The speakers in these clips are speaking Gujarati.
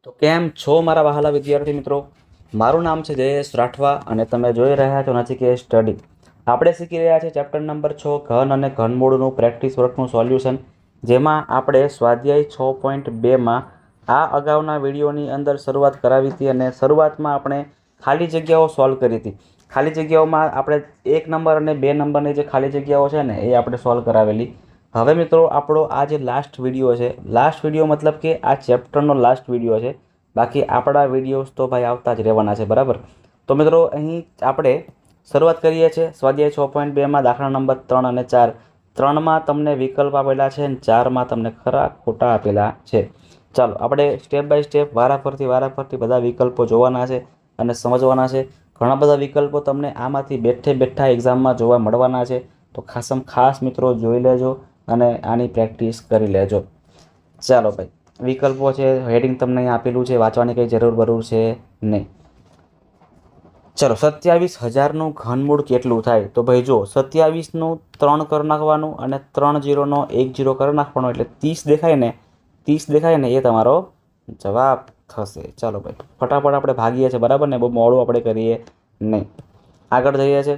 તો કેમ છો મારા વહાલા વિદ્યાર્થી મિત્રો? મારું નામ છે જયેશ રાઠવા અને તમે જોઈ રહ્યા છો નચિકેત સ્ટડી. આપણે શીખી રહ્યા છીએ ચેપ્ટર નંબર 6 ઘન અને ઘનમૂળનું પ્રેક્ટિસ વર્કનું સોલ્યુશન, જેમાં આપણે સ્વાધ્યાય 6.2માં આ અગાઉના વિડીયોની અંદર શરૂઆત કરાવી હતી અને શરૂઆતમાં આપણે ખાલી જગ્યાઓ સોલ્વ કરી હતી. ખાલી જગ્યાઓમાં આપણે 1 નંબર અને 2 નંબરની જે ખાલી જગ્યાઓ છે ને એ આપણે સોલ્વ કરાવેલી. હવે મિત્રો આપણો આ જે લાસ્ટ વિડીયો છે, લાસ્ટ વિડીયો મતલબ કે આ ચેપ્ટરનો લાસ્ટ વિડીયો છે. બાકી આપણા વિડીયોઝ તો ભાઈ આવતા જ રહેવાના છે, બરાબર? તો મિત્રો અહીં આપણે શરૂઆત કરીએ છીએ સ્વાધ્યાય 6.2માં દાખલા નંબર 3 અને 4. 3માં તમને વિકલ્પ આપેલા છે અને 4માં તમને ખરા ખોટા આપેલા છે. ચાલો આપણે સ્ટેપ બાય સ્ટેપ વારાફરતી બધા વિકલ્પો જોવાના છે અને સમજવાના છે. ઘણા બધા વિકલ્પો તમને આમાંથી બેઠા એક્ઝામમાં જોવા મળવાના છે. તો ખાસ મિત્રો જોઈ લેજો અને આની પ્રેક્ટિસ કરી લેજો. ચાલો ભાઈ, વિકલ્પો છે, હેડિંગ તમને અહીં આપેલું છે, વાંચવાની કંઈ જરૂર છે નહીં. ચલો, 27,000નું ઘનમૂળ કેટલું થાય? તો ભાઈ જો 27નું 3 કરી નાખવાનું અને 3 0નો 1 0 કરી નાખવાનો એટલે 30 દેખાય ને એ તમારો જવાબ થશે. ચાલો ભાઈ, ફટાફટ આપણે ભાગીએ છીએ, બરાબર ને? બહુ મોડું આપણે કરીએ નહીં. આગળ જઈએ છીએ.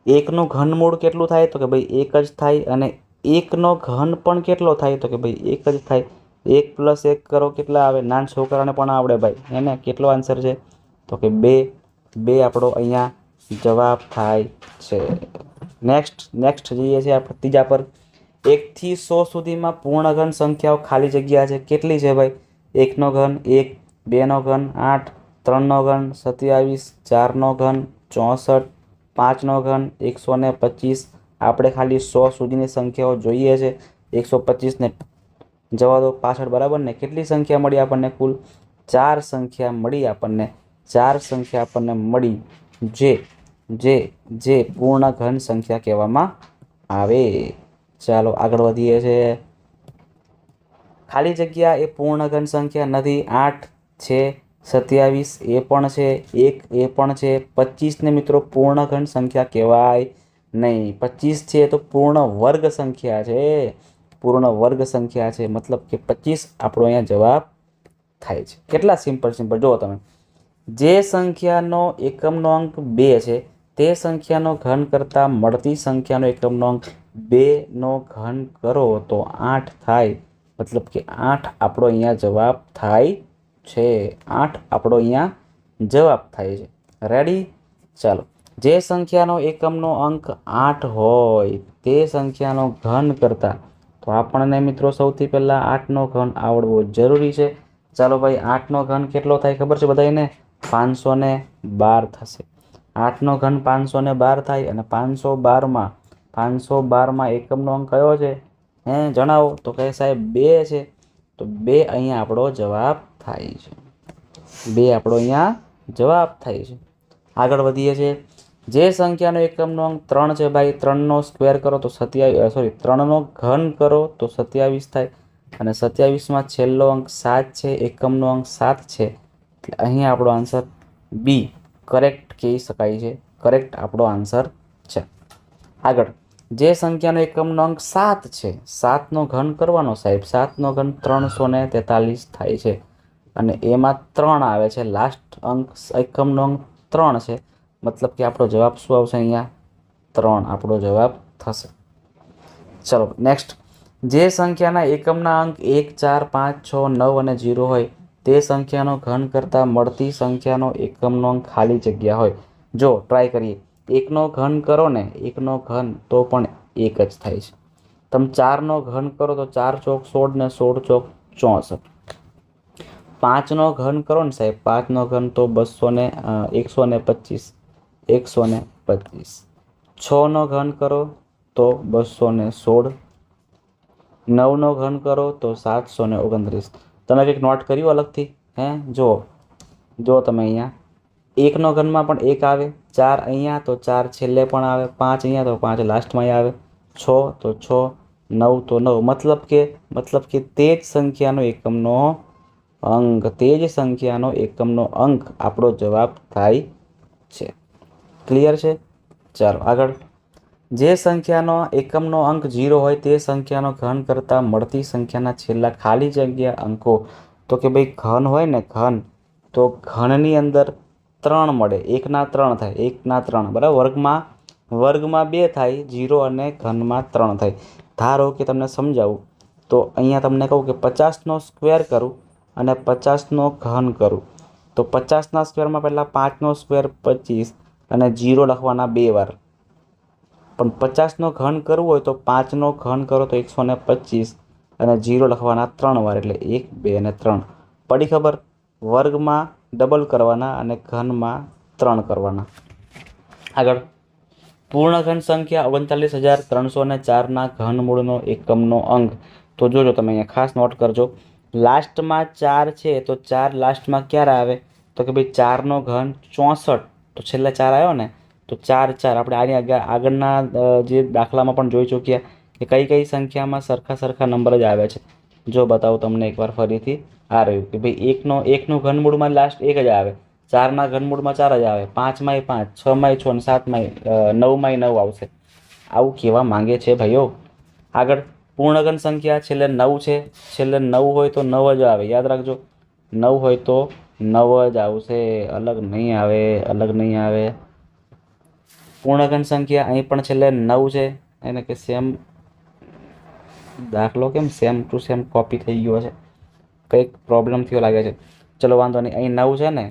1નું ઘનમૂળ કેટલું થાય? તો કે ભાઈ 1 જ થાય. અને 1નો ઘન પણ કેટલો થાય? તો કે ભાઈ 1 જ થાય. 1 + 1 કરો કેટલા આવે? નાના છોકરાને પણ આવડે ભાઈ, એને કેટલો આન્સર છે? તો કે 2 આપણો અહીંયા જવાબ થાય છે. નેક્સ્ટ જઈએ છીએ આપણે ત્રીજા પર. 1 થી 100 સુધીમાં પૂર્ણઘન સંખ્યાઓ ખાલી જગ્યા છે. કેટલી છે ભાઈ? 1નો ઘન 1, 2નો ઘન 8, 3નો ઘન 27, 4નો ઘન 64, 5નો ઘન 125. આપણે ખાલી 100 સુધીની સંખ્યાઓ જોઈએ છે. 125ને જવા દો પાછળ, બરાબર ને? કેટલી સંખ્યા મળી આપણને? કુલ 4 સંખ્યા મળી આપણને. 4 સંખ્યા આપણને મળી જે પૂર્ણ ઘન સંખ્યા કહેવામાં આવે. ચાલો આગળ વધીએ છીએ. ખાલી જગ્યા એ પૂર્ણ ઘન સંખ્યા નથી. 8 છે, 27 એ પણ છે, 1 એ પણ છે. 25ને મિત્રો પૂર્ણ ઘન સંખ્યા કહેવાય નહીં. 25 છે તો પૂર્ણ વર્ગ સંખ્યા છે. પૂર્ણ વર્ગ સંખ્યા છે, મતલબ કે 25 આપણો અહીંયા જવાબ થાય છે. કેટલા સિમ્પલ જુઓ તમે. જે સંખ્યાનો એકમનો અંક 2 છે તે સંખ્યાનો ઘન કરતાં મળતી સંખ્યાનો એકમનો અંક 2નો ઘન કરો તો 8 થાય. મતલબ કે 8 આપણો અહીંયા જવાબ થાય છે. 8 આપણો અહીંયા જવાબ થાય છે. રેડી? ચાલો, જે સંખ્યાનો એકમનો અંક 8 હોય તે સંખ્યાનો ઘન કરતાં, તો આપણને મિત્રો સૌથી પહેલાં 8નો ઘન આવડવો જરૂરી છે. ચાલો ભાઈ, 8નો ઘન કેટલો થાય ખબર છે બધાને? 512 થશે. 8નો ઘન 512 થાય અને 512માં એકમનો અંક કયો છે? જણાવો. તો કહે સાહેબ 2 છે. તો 2 અહીંયા આપણો જવાબ થાય છે. 2 આપણો અહીંયા જવાબ થાય છે. આગળ વધીએ છીએ. જે સંખ્યાનો એકમનો અંક 3 છે ભાઈ, 3નો સ્ક્વેર કરો તો 3નો ઘન કરો તો 27 થાય. અને 27માં છેલ્લો અંક 7 છે, એકમનો અંક 7 છે. એટલે અહીં આપણો આન્સર બી કરેક્ટ કહી શકાય છે. કરેક્ટ આપણો આન્સર છે. આગળ, જે સંખ્યાનો એકમનો અંક 7 છે, 7નો ઘન કરવાનો સાહેબ. 7નો ઘન 343 થાય છે અને એમાં 3 આવે છે. લાસ્ટ અંક એકમનો અંક 3 છે, મતલબ કે આપણો જવાબ શું આવશે? અહીંયા 3 આપણો જવાબ થશે. ચલો નેક્સ્ટ. જે સંખ્યાના એકમના અંક 1, 4, 5, 6, 9 અને 0 હોય તે સંખ્યાનો ઘન કરતાં મળતી સંખ્યાનો એકમનો અંક ખાલી જગ્યા હોય. જો ટ્રાય કરીએ. 1નો ઘન કરો ને, 1નો ઘન તો પણ 1 જ થાય છે. તમે 4નો ઘન કરો તો 4 ચોક 16 ને 16 ચોક 64. 5નો ઘન કરો ને સાહેબ, 5નો ઘન તો 125. 6નો ઘન કરો તો 216. 9નો ઘન કરો તો 729. તમે કંઈક નોટ કર્યું અલગથી? જો તમે અહીંયા 1નો ઘનમાં પણ 1 આવે, 4 અહીંયા તો 4 છેલ્લે પણ આવે, 5 અહીંયા તો 5 લાસ્ટમાં આવે, 6 તો 6, 9 તો 9. મતલબ કે તે જ સંખ્યાનો એકમનો અંક આપણો જવાબ થાય છે. ક્લિયર છે? ચાલો આગળ. જે સંખ્યાનો એકમનો અંક 0 હોય તે સંખ્યાનો ઘન કરતાં મળતી સંખ્યાના છેલ્લા ખાલી જગ્યા અંકો તો કે ભાઈ ઘન હોય ને ઘન, તો ઘનની અંદર 3 મળે, 1ના 3 થાય, 1ના 3 બરાબર. વર્ગમાં 2 થાય 0 અને ઘનમાં 3 થાય. ધારો કે તમને સમજાવું તો અહીંયા તમને કહું કે 50નો સ્ક્વેર કરું અને 50નો ઘન કરું, તો 50ના સ્ક્વેરમાં પહેલાં 5નો સ્ક્વેર 25 અને 0 લખવાના 2 વાર. પણ 50નો ઘન કરવું હોય તો 5નો ઘન કરો તો 125 અને 0 લખવાના 3 વાર, એટલે 1 2 અને 3. પડી ખબર? વર્ગમાં ડબલ કરવાના અને ઘનમાં 3 કરવાના. આગળ પૂર્ણઘન સંખ્યા 39,304ના ઘનમૂળનો એકમનો અંક. તો જોજો તમે અહીંયા ખાસ નોટ કરજો, લાસ્ટમાં 4 છે તો 4 લાસ્ટમાં ક્યારે આવે? તો કે ભાઈ 4નો ઘન 64, તો છેલ્લે 4 આવ્યો ને, તો 4 4 આપણે આની આગળના જે દાખલામાં પણ જોઈ ચૂક્યા કે કઈ કઈ સંખ્યામાં સરખા નંબર જ આવે છે. જો બતાવું તમને એકવાર ફરીથી. આ રહ્યું કે ભાઈ એકનું ઘનમૂળમાં લાસ્ટ 1 જ આવે, 4ના ઘનમૂળમાં 4 જ આવે, 5માંય 5, 6માંય 6 અને 7માંય 9માંય 9 આવશે. આવું કહેવા માંગે છે ભાઈઓ. આગળ પૂર્ણઘન સંખ્યા છેલ્લે 9 છે, છેલ્લે 9 હોય તો 9 જ આવે, યાદ રાખજો. 9 હોય તો 9 જ આવશે, અલગ નહીં આવે. પૂર્ણઘન સંખ્યા અહીં પણ છેલ્લે 9 છે, એને કે સેમ દાખલો કેમ સેમ ટુ સેમ કોપી થઈ ગયો છે, કંઈક પ્રોબ્લેમ થયો લાગે છે. ચલો વાંધો નહીં, અહીં 9 છે ને,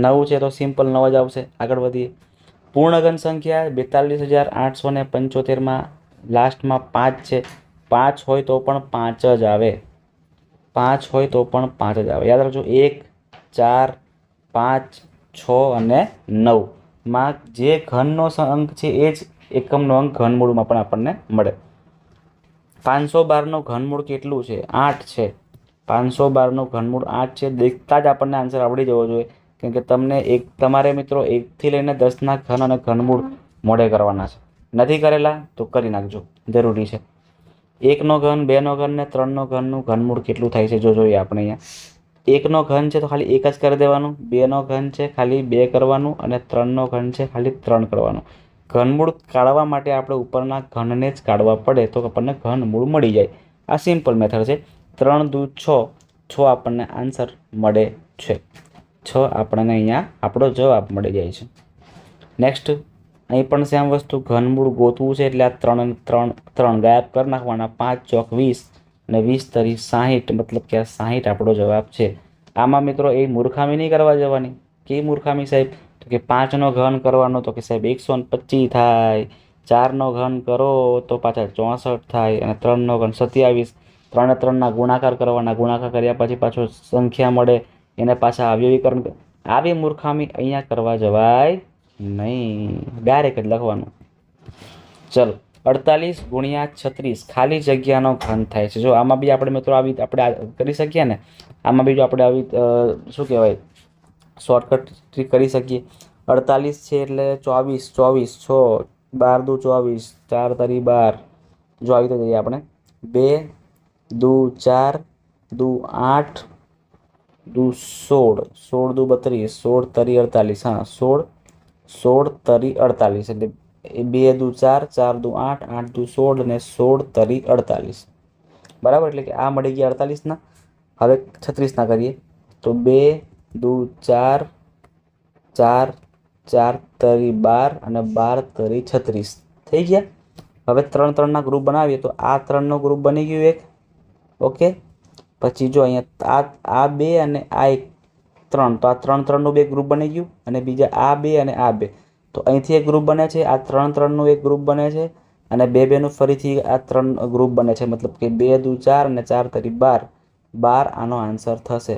9 છે તો સિમ્પલ 9 જ આવશે. આગળ વધીએ. પૂર્ણઘન સંખ્યા 42,875માં લાસ્ટમાં 5 છે, 5 હોય તો પણ 5 જ આવે, 5 હોય તો પણ 5 જ આવે, યાદ રાખજો. 1 4 5 6 અને 9માં જે ઘનનો અંક છે એ જ એકમનો અંક ઘનમૂળમાં પણ આપણને મળે. 512નું ઘનમૂળ કેટલું છે? 8 છે. 512નું ઘનમૂળ 8 છે. દેખતા જ આપણને આન્સર આવડી જવો જોઈએ, કેમ કે તમારે મિત્રો 1થી લઈને 10ના ઘન અને ઘનમૂળ મોઢે કરવાના છે. નથી કરેલા તો કરી નાખજો, જરૂરી છે. 1નો ઘન, 2નો ઘન ને 3નો ઘનનું ઘનમૂળ કેટલું થાય છે જો જોઈએ આપણે અહીંયા. 1નો ઘન છે તો ખાલી 1 જ કરી દેવાનું, 2નો ઘન છે ખાલી 2 કરવાનું અને 3નો ઘન છે ખાલી 3 કરવાનું. ઘનમૂળ કાઢવા માટે આપણે ઉપરના ઘનને જ કાઢવા પડે તો આપણને ઘનમૂળ મળી જાય. આ સિમ્પલ મેથડ છે. 3 દુ 6, 6 આપણને આન્સર મળે છે. 6 આપણને અહીંયા આપણો જવાબ મળી જાય છે. નેક્સ્ટ, અહીં પણ સેમ વસ્તુ, ઘનમૂળ ગોતવું છે એટલે આ 3 ગાયબ કરી નાખવાના. 5 ચોક 20 અને 20 તરી 60, મતલબ કે આ 60 આપણો જવાબ છે. આમાં મિત્રો એ મૂર્ખામી નહીં કરવા જવાની. કેવી મૂર્ખામી સાહેબ? તો કે 5નો ઘન કરવાનો તો કે સાહેબ 125 થાય, 4નો ઘન કરો તો પાછા 64 થાય અને 3નો ઘન 27, 3 3ના ગુણાકાર કરવાના, ગુણાકાર કર્યા પછી પાછો સંખ્યા મળે એને પાછા અવયવીકરણ. આવી મૂર્ખામી અહીંયા કરવા જવાય નહીં, ડાયરેક્ટ જ લખવાનું. ચલો, 48 ગુણ્યા 36 ખાલી જગ્યાનો ઘન થાય છે. જો આમાં બી આપણે મિત્રો આવી આપણે કરી શકીએ ને, આમાં બી જો આપણે આવી શું કહેવાય શોર્ટકટ ટ્રીક કરી શકીએ. 48 છે એટલે 24 24 6 12 દુ 24, 4 તરી 12. જો આવી રીતે જઈએ આપણે, 2 દુ 4 દુ 8 દુ 16, 16 દુ 32, 16 તરી 48. હા, 16 તરી 48 એટલે 2 દુ 4, 4 દુ 8, 8 દુ 16 અને 16 તરી 48. બરાબર, એટલે કે આ મળી ગયા 48ના. હવે 36ના કરીએ તો 2 દુ 4, 4 4 તરી 12 અને 12 તરી 36 થઈ ગયા. હવે 3 3ના ગ્રુપ બનાવીએ તો આ 3નો ગ્રુપ બની ગયું એક. ઓકે, પછી જો અહીંયા આ 2 અને આ 3, તો આ 3 3નું 2 ગ્રુપ બની ગયું અને બીજા આ 2 અને આ 2, તો અહીંથી એક ગ્રુપ બને છે. આ 3 3નું એક ગ્રુપ બને છે અને 2 2નું ફરીથી આ 3 ગ્રુપ બને છે, મતલબ કે 2 દુ 4 અને 4 તરી 12. 12 આનો આન્સર થશે.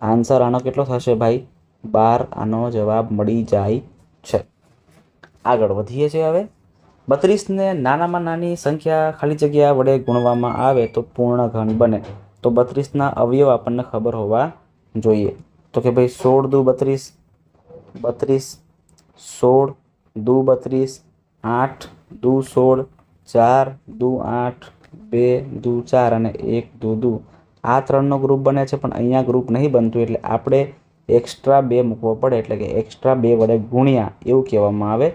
આન્સર આનો કેટલો થશે ભાઈ? 12 આનો જવાબ મળી જાય છે. આગળ વધીએ છીએ. હવે 32ને નાનામાં નાની સંખ્યા ખાલી જગ્યા વડે ગુણવામાં આવે તો પૂર્ણ ઘન બને. તો 32ના અવયવ આપણને ખબર હોવા જોઈએ. તો કે ભાઈ 16 દુ 32, 32, 16 દુ 32, 8 દુ 16, 4 દુ 8, 2 દુ 4 અને 1 દુ 2. આ 3નો ગ્રુપ બને છે, પણ અહીંયા ગ્રુપ નહીં બનતું એટલે આપણે એક્સ્ટ્રા 2 મૂકવો પડે, એટલે કે એક્સ્ટ્રા 2 વડે ગુણ્યા એવું કહેવામાં આવે.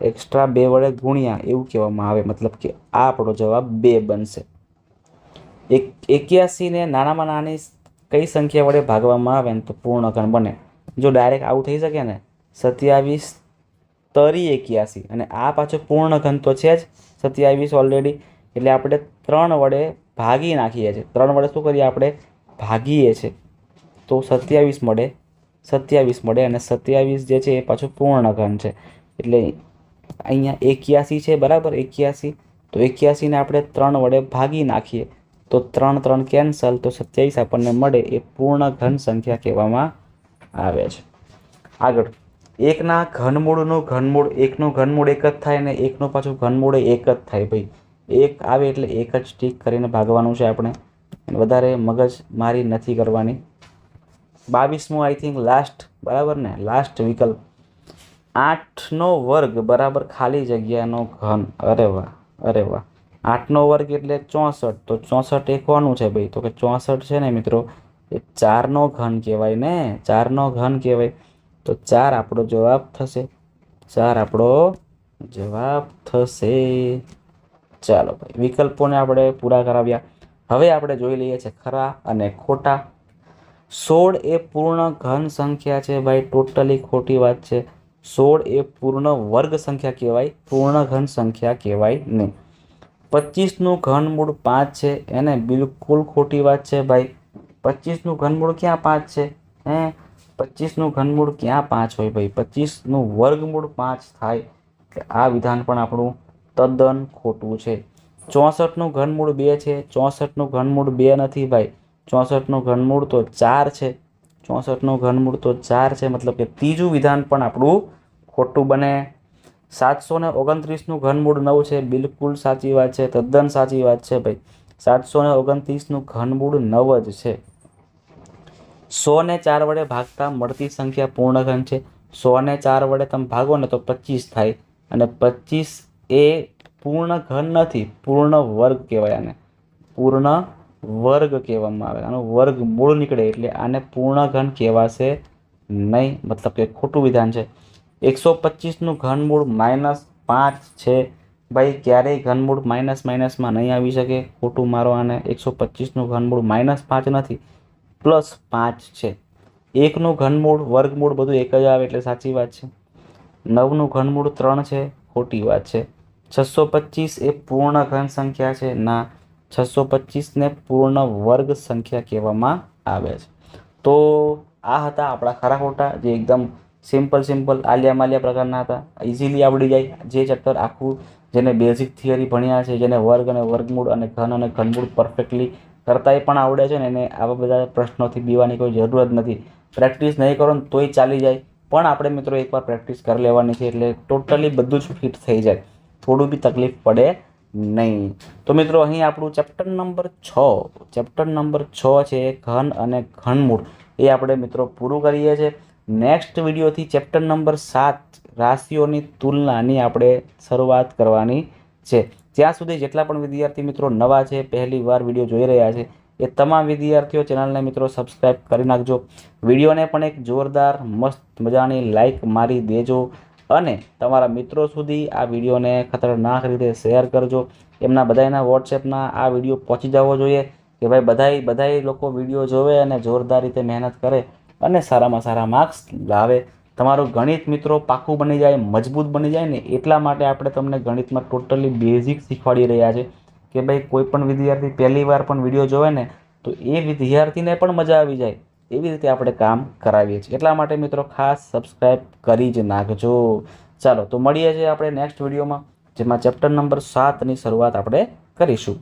એક્સ્ટ્રા 2 વડે ગુણ્યા એવું કહેવામાં આવે, મતલબ કે આ આપણો જવાબ 2 બનશે. 81ને નાનામાં નાની કઈ સંખ્યા વડે ભાગવામાં આવે ને તો પૂર્ણ ઘન બને. જો ડાયરેક્ટ આવું થઈ શકે ને 27 તરી 81 અને આ પાછો પૂર્ણ ઘન તો છે જ 27 ઓલરેડી, એટલે આપણે 3 વડે ભાગી નાખીએ છીએ. 3 વડે શું કરીએ આપણે? ભાગીએ છીએ તો 27 મળે. 27 મળે અને 27 જે છે એ પાછું પૂર્ણ ઘન છે. એટલે અહીંયા 81 છે, બરાબર 81. તો 81 ને આપણે 3 વડે ભાગી નાખીએ તો 3 3 કેન્સલ, તો 27 આપણને મળે. એ પૂર્ણ ઘન સંખ્યા કહેવામાં આવે છે. આગળ, એકના ઘનમૂળનું ઘનમૂળ, એકનું ઘનમૂળ એક જ થાય ને એકનું પાછું ઘનમૂળ એક જ થાય. ભાઈ એક આવે એટલે એક જ ટીક કરીને ભાગવાનું છે આપણે, વધારે મગજ મારી નથી કરવાની. 22મું આઈ થિંક લાસ્ટ, બરાબર ને, લાસ્ટ વિકલ્પ 8નો વર્ગ બરાબર ખાલી જગ્યાનો ઘન. અરે વાહ, અરે વાહ. 8નો વર્ગ એટલે 64. તો 64 એ કોનું છે ભાઈ? તો કે 64 છે ને મિત્રો એ 4નો ઘન કહેવાય ને, 4નો ઘન કહેવાય. તો 4 આપણો જવાબ થશે. 4 આપણો જવાબ થશે. ચાલો ભાઈ, વિકલ્પોને આપણે પૂરા કરાવ્યા. હવે આપણે જોઈ લઈએ છીએ ખરા અને ખોટા. 16 એ પૂર્ણ ઘન સંખ્યા છે ભાઈ, ટોટલી ખોટી વાત છે. 16 એ પૂર્ણ વર્ગ સંખ્યા કહેવાય, પૂર્ણ ઘન સંખ્યા કહેવાય નહીં. 25નું ઘનમૂળ 5 છે, એને બિલકુલ ખોટી વાત છે ભાઈ. 25નું ઘનમૂળ ક્યાં 5 છે? 25નું ઘનમૂળ ક્યાં 5 હોય ભાઈ? 25નું વર્ગમૂળ 5 થાય. આ વિધાન પણ આપણું તદ્દન ખોટું છે. 64નું ઘનમૂળ 2 છે, 64નું ઘનમૂળ 2 નથી ભાઈ. 64નું ઘનમૂળ તો 4 છે. 64નું ઘનમૂળ તો 4 છે, મતલબ કે ત્રીજું વિધાન પણ આપણું ખોટું બને. 729નું ઘનમૂળ 9 છે, બિલકુલ સાચી વાત છે, તદ્દન સાચી વાત છે ભાઈ. 729નું ઘનમૂળ 9 જ છે. 100ને 4 વડે ભાગતા મળતી સંખ્યા પૂર્ણ ઘન છે. 100ને 4 વડે તમે ભાગો ને તો 25 થાય અને 25 એ પૂર્ણ ઘન નથી, પૂર્ણ વર્ગ કહેવાય આને. પૂર્ણ વર્ગ કહેવામાં આવે, આનું વર્ગમૂળ નીકળે એટલે આને પૂર્ણ ઘન કહેવાશે નહીં, મતલબ કે ખોટું વિધાન છે. 125નું ઘનમૂળ -5 છે ભાઈ, ક્યારેય ઘનમૂળ માઇનસમાં નહીં આવી શકે, ખોટું મારો આને. 125નું ઘનમૂળ -5 નથી, +5 છે. 1નું ઘનમૂળ વર્ગમૂળ બધું એક જ આવે એટલે સાચી વાત છે. 9નું ઘનમૂળ 3 છે, ખોટી વાત છે. 625 એ પૂર્ણ ઘન સંખ્યા છે, ના. 625ને પૂર્ણ વર્ગ સંખ્યા કહેવામાં આવે છે. તો આ હતા આપણા ખરા ખોટા, જે એકદમ સિમ્પલ આલિયા માલિયા પ્રકારના હતા. ઇઝીલી આવડી જાય. જે ચેપ્ટર આખું, જેને બેઝિક થિયરી ભણ્યા છે, જેને વર્ગ અને વર્ગમૂળ અને ઘન અને ઘનમૂળ પરફેક્ટલી કરતાંય પણ આવડે છે ને, એને આવા બધા પ્રશ્નોથી બીવાની કોઈ જરૂર જ નથી. પ્રેક્ટિસ નહીં કરો ને તોય ચાલી જાય, પણ આપણે મિત્રો એકવાર પ્રેક્ટિસ કરી લેવાની છે એટલે ટોટલી બધું જ ફિટ થઈ જાય, થોડું બી તકલીફ પડે નહીં. તો મિત્રો અહીં આપણું ચેપ્ટર નંબર 6 છે ઘન અને ઘનમૂળ, એ આપણે મિત્રો પૂરું કરીએ છીએ. નેક્સ્ટ વિડીયોથી ચેપ્ટર નંબર 7 રાશિઓની તુલનાની આપણે શરૂઆત કરવાની છે. ત્યાં સુધી જેટલા પણ વિદ્યાર્થી મિત્રો નવા છે, પહેલી વાર વિડીયો જોઈ રહ્યા છે, એ તમામ વિદ્યાર્થીઓ ચેનલને મિત્રો સબસ્ક્રાઈબ કરી નાખજો. વિડીયોને પણ એક જોરદાર મસ્ત મજાની લાઈક મારી દેજો અને તમારા મિત્રો સુધી આ વિડીયોને ખતરનાક રીતે શેર કરજો. એમના બધાના વોટ્સએપના આ વિડીયો પહોંચી જવો જોઈએ કે ભાઈ બધાય લોકો વિડીયો જોવે અને જોરદાર રીતે મહેનત કરે અને સારામાં સારા માર્ક્સ લાવે. તમારું ગણિત મિત્રો પાકું બની જાય, મજબૂત બની જાય ને, એટલા માટે આપણે તમને ગણિતમાં ટોટલી બેઝિક શીખવાડી રહ્યા છે કે ભાઈ કોઈ પણ વિદ્યાર્થી પહેલી વાર પણ વિડીયો જોવે ને તો એ વિદ્યાર્થીને પણ મજા આવી જાય, એવી રીતે આપણે કામ કરાવીએ છીએ. એટલા માટે મિત્રો ખાસ સબસ્ક્રાઈબ કરી જ નાખજો. ચાલો તો મળીએ છીએ આપણે નેક્સ્ટ વિડીયોમાં, જેમાં ચેપ્ટર નંબર 7ની શરૂઆત આપણે કરીશું.